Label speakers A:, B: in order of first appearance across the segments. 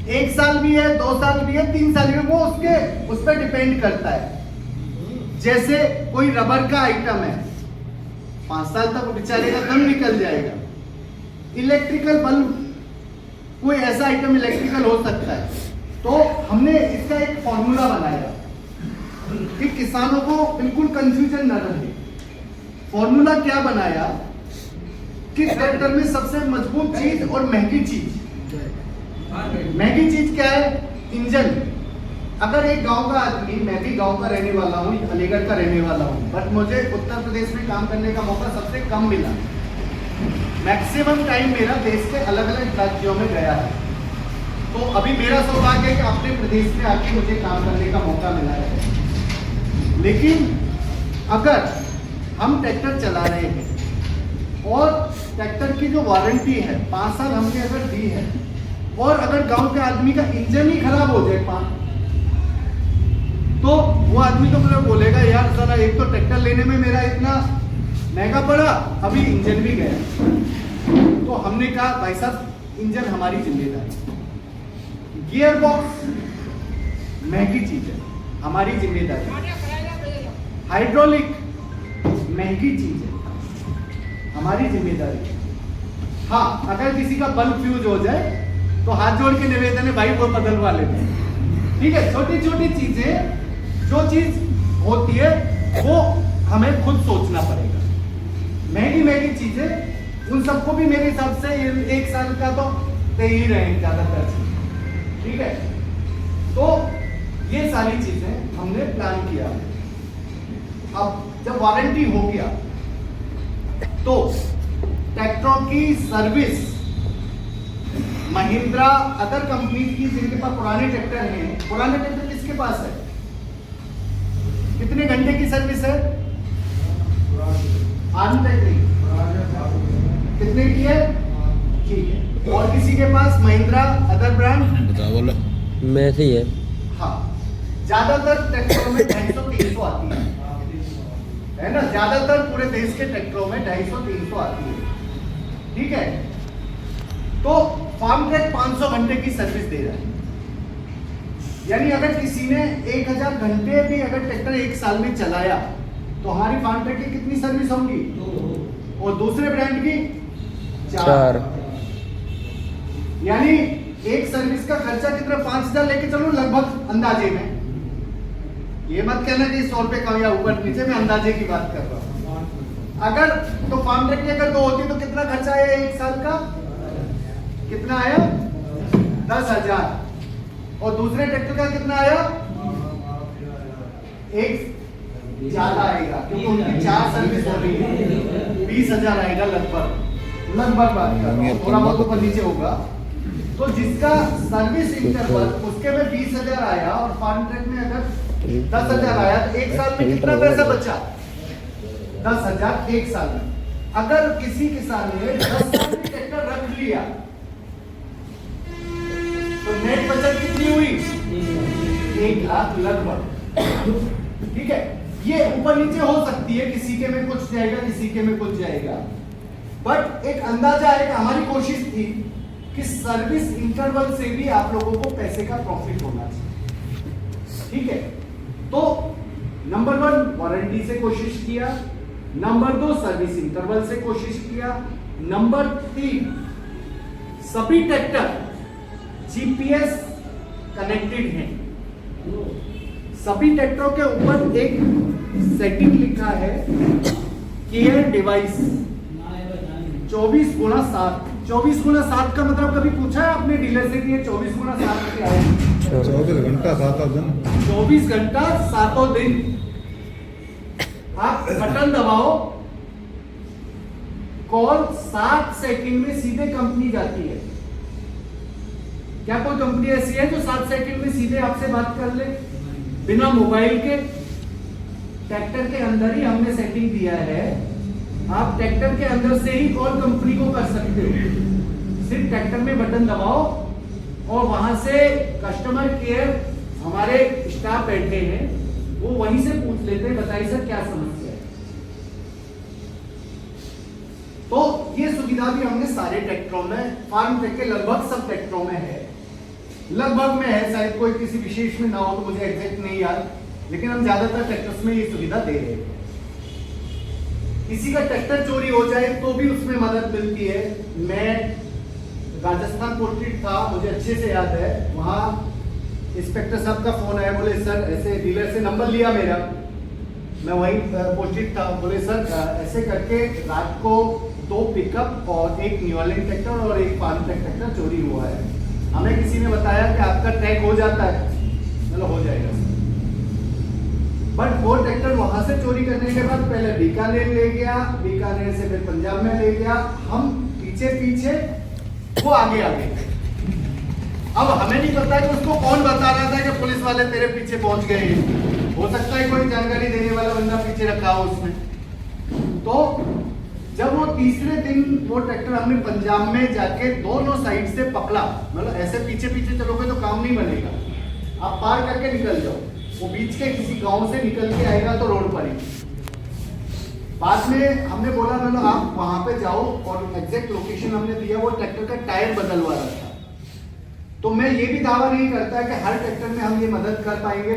A: 1 साल भी है, 2 साल भी है, 3 साल भी है, वो उसके उस पर डिपेंड करता है। जैसे कोई रबर का आइटम है, 5 साल तक बेचारे का दम निकल जाएगा। इलेक्ट्रिकल बल्ब, कोई ऐसा आइटम इलेक्ट्रिकल हो सकता है। तो हमने इसका एक फॉर्मूला बनाया कि किसानों को बिल्कुल कंफ्यूजन न रहे। फॉर्मूला क्या बनाया कि ट्रैक्टर में सबसे मजबूत चीज और महंगी चीज क्या है? इंजन। अगर एक गांव का आदमी, मैं भी गांव का रहने वाला हूँ, अलीगढ़ का रहने वाला हूँ, बट मुझे उत्तर प्रदेश में काम करने का मौका सबसे कम मिला। मैक्सिमम टाइम मेरा देश के अलग अलग राज्यों में गया है। तो अभी मेरा सौभाग्य है कि अपने प्रदेश में आके मुझे काम करने का मौका मिला है। लेकिन अगर हम ट्रैक्टर चला रहे हैं और ट्रैक्टर की जो वारंटी है 5 साल हमने अगर दी है, और अगर गांव के आदमी का इंजन ही खराब हो जाए तो वो आदमी तो मुझे बोलेगा, यार साला एक तो ट्रैक्टर लेने में मेरा इतना महंगा पड़ा, अभी इंजन भी गया। तो हमने कहा भाई साहब इंजन हमारी जिम्मेदारी, गियर बॉक्स महंगी चीज है, हमारी जिम्मेदारी, हाइड्रोलिक महंगी चीज है, हमारी जिम्मेदारी। हाँ, अगर किसी का बल्ब फ्यूज हो जाए तो हाथ जोड़ के निवेदन है भाई वो बदलवा लेते, ठीक है। छोटी छोटी चीजें, जो चीज होती है वो हमें खुद सोचना पड़ेगा। महंगी महंगी चीजें उन सबको भी मेरे हिसाब से 1 साल का तो दे ही रहे हैं ज्यादातर, ठीक है। तो ये सारी चीजें हमने प्लान किया। अब जब वारंटी हो गया तो ट्रैक्टरों की सर्विस महिंद्रा अदर कंपनी की, जिनके पास पुराने ट्रैक्टर हैं, पुराने ट्रैक्टर किसके पास है? कितने घंटे की सर्विस है? कितने की है? ठीक है। और किसी के पास महिंद्रा अदर ब्रांड
B: बोलो में से है।
A: हाँ, ज्यादातर ट्रैक्टरों में 250-300 आती है ना। ज्यादातर पूरे देश के ट्रैक्टरों में 250-300 आती है, ठीक है। तो फार्म ट्रैक 500 घंटे की सर्विस दे रहा है। यानी अगर किसी ने 1000 घंटे भी अगर ट्रैक्टर 1 साल में चलाया तो हमारी फार्म ट्रैक की कितनी सर्विस होगी? 2। और दूसरे ब्रांड की 4। यानी एक सर्विस का खर्चा कितना? 5000 लेके चलो लगभग, अंदाजे में। ये मत कहना कि 100 रुपए का या ऊपर नीचे, मैं अंदाजे की बात कर रहा हूं। अगर तो फार्म ट्रैक की अगर 2 होती तो कितना खर्चा आया 1 साल का? कितना आया? 10,000। और दूसरे ट्रैक्टर का कितना आया? एक ज्यादा आएगा क्योंकि उनकी 4 सर्विस हो रही है, 20,000 आएगा लगभग बात कर, थोड़ा बहुत ऊपर नीचे होगा। तो जिसका सर्विस इंटरवल उसके में 20,000 आया और फार्म ट्रैक में अगर 10,000 आया तो 1 साल में कितना पैसा बचा? 10,000 1 साल में। अगर किसी किसान ने 10 साल में ट्रैक्टर रख लिया तो नेट बचत कितनी हुई? 1 लाख लगभग, ठीक है। ये ऊपर नीचे हो सकती है, किसी के में कुछ जाएगा, किसी के में कुछ जाएगा, बट एक अंदाजा है कि हमारी कोशिश थी कि सर्विस इंटरवल से भी आप लोगों को पैसे का प्रॉफिट होना चाहिए, ठीक है। तो नंबर 1 वारंटी से कोशिश किया, नंबर 2 सर्विस इंटरवल से कोशिश किया, नंबर 3 सभी ट्रैक्टर जीपीएस कनेक्टेड हैं। सभी ट्रैक्टरों के ऊपर एक सेटिंग लिखा है, केयर डिवाइस 24/7। 24/7 का मतलब कभी पूछा है आपने डीलर से कि ये 24/7 क्या है?
C: 24 घंटा 7 दिन।
A: 24 घंटा 7 दिन। आप बटन दबाओ, कॉल 7 सेकंड में सीधे कंपनी जाती है। क्या कोई कंपनी ऐसी है जो 7 सेकंड में सीधे आपसे बात कर ले बिना मोबाइल के? ट्रैक्टर के अंदर ही हमने सेटिंग दिया है, आप ट्रैक्टर के अंदर से ही कॉल कंपनी को कर सकते हो। सिर्फ ट्रैक्टर में बटन दबाओ और वहां से कस्टमर केयर, हमारे स्टाफ बैठे हैं, वो वहीं से पूछ लेते हैं, बताइए सर क्या समस्या है। तो ये सुविधा भी हमने सारे ट्रैक्टरों में, फार्म ट्रैक के लगभग सब ट्रैक्टरों में है। लगभग में है, शायद कोई किसी विशेष में ना हो तो मुझे एग्जैक्ट नहीं याद, लेकिन हम ज्यादातर ट्रैक्टर्स में ये सुविधा दे रहे हैं। किसी का ट्रैक्टर चोरी हो जाए तो भी उसमें मदद मिलती है। मैं राजस्थान पोर्ट्रेट था, मुझे अच्छे से याद है, वहाँ इंस्पेक्टर साहब का फोन आया, बोले सर ऐसे, डीलर से नंबर लिया मेरा, मैं वहीं पोस्टेड था, बोले सर ऐसे करके रात को 2 पिकअप और 1 न्यूअरलैंड ट्रैक्टर और 1 फार्म ट्रैक ट्रैक्टर चोरी हुआ है। हमें किसी ने बताया कि आपका ट्रैक हो जाता है, मतलब हो जाएगा, बट वो ट्रैक्टर वहां से चोरी करने के बाद पहले बीकानेर ले गया, बीकानेर से फिर पंजाब में ले गया, हम पीछे पीछे, वो आगे आगे। अब हमें नहीं पता कि उसको कौन बता रहा था कि पुलिस वाले तेरे पीछे पहुंच गए हैं। हो सकता है कोई जानकारी देने वाला बंदा पीछे रखा हो उसमें। तो जब वो तीसरे दिन वो ट्रैक्टर हमने पंजाब में जाके दोनों साइड से पकड़ा, मतलब ऐसे पीछे पीछे चलोगे तो काम नहीं बनेगा, आप पार करके निकल जाओ, वो बीच के किसी गांव से निकल के आएगा तो रोड पर ही। बाद में हमने बोला मतलब आप वहां पे जाओ, और एग्जैक्ट लोकेशन हमने दिया, वो ट्रैक्टर का टायर बदलवा रहा था। तो मैं ये भी दावा नहीं करता कि हर ट्रैक्टर में हम ये मदद कर पाएंगे,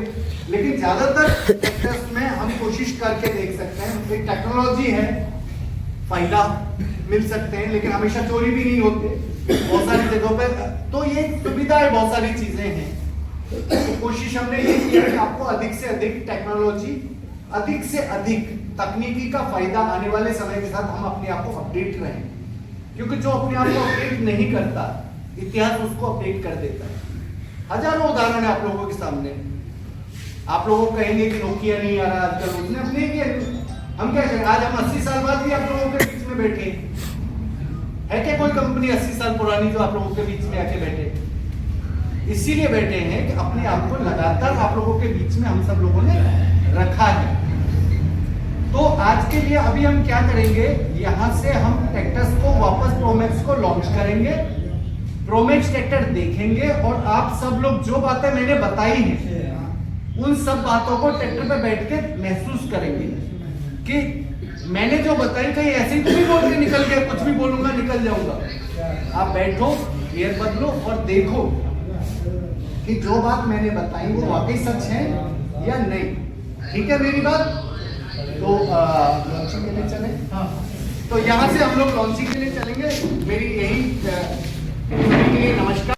A: लेकिन ज्यादातर ट्रैक्टर्स में हम कोशिश करके देख सकते हैं। एक टेक्नोलॉजी है, फायदा मिल सकते हैं, लेकिन हमेशा चोरी भी नहीं होते बहुत सारी जगहों पे, तो ये सुविधा है, बहुत सारी चीजें हैं। तो कोशिश हमने ये की है कि आपको अधिक से अधिक टेक्नोलॉजी, अधिक से अधिक तकनीकी का फायदा आने वाले समय के साथ हम अपने आप को अपडेट रहें, क्योंकि जो अपने आप को अपडेट नहीं करता, इतिहास उसको अपडेट कर देता है। हजारों उदाहरण है आप लोगों के सामने। आप लोग कहेंगे कि नोकिया नहीं आ रहा आजकल, उसने अपने किया, हम क्या करें? आज हम 80 साल बाद भी आप लोगों के बीच में बैठे है क्या? कोई कंपनी 80 साल पुरानी जो आप लोगों के बीच में आके बैठे? इसीलिए बैठे हैं कि अपने आप को लगातार आप लोगों के बीच में हम सब लोगों ने रखा है। तो आज के लिए अभी हम क्या करेंगे, यहां से हम ट्रैक्टर्स को वापस प्रोमैक्स को लॉन्च करेंगे, प्रोमैक्स ट्रैक्टर देखेंगे, और आप सब लोग जो बातें मैंने बताई हैं उन सब बातों को ट्रैक्टर पे बैठ के महसूस करेंगे कि मैंने जो बताई, कहीं ऐसे ही तो नहीं बोल के निकल गया, कुछ भी बोलूंगा निकल जाऊंगा। आप बैठो, गियर बदलो और देखो कि जो बात मैंने बताई वो वाकई सच है या नहीं। ठीक है मेरी बात? तो लॉन्चिंग के लिए चले। हाँ, तो यहाँ से हम लोग लॉन्चिंग के लिए चलेंगे। मेरी यही के लिए नमस्कार।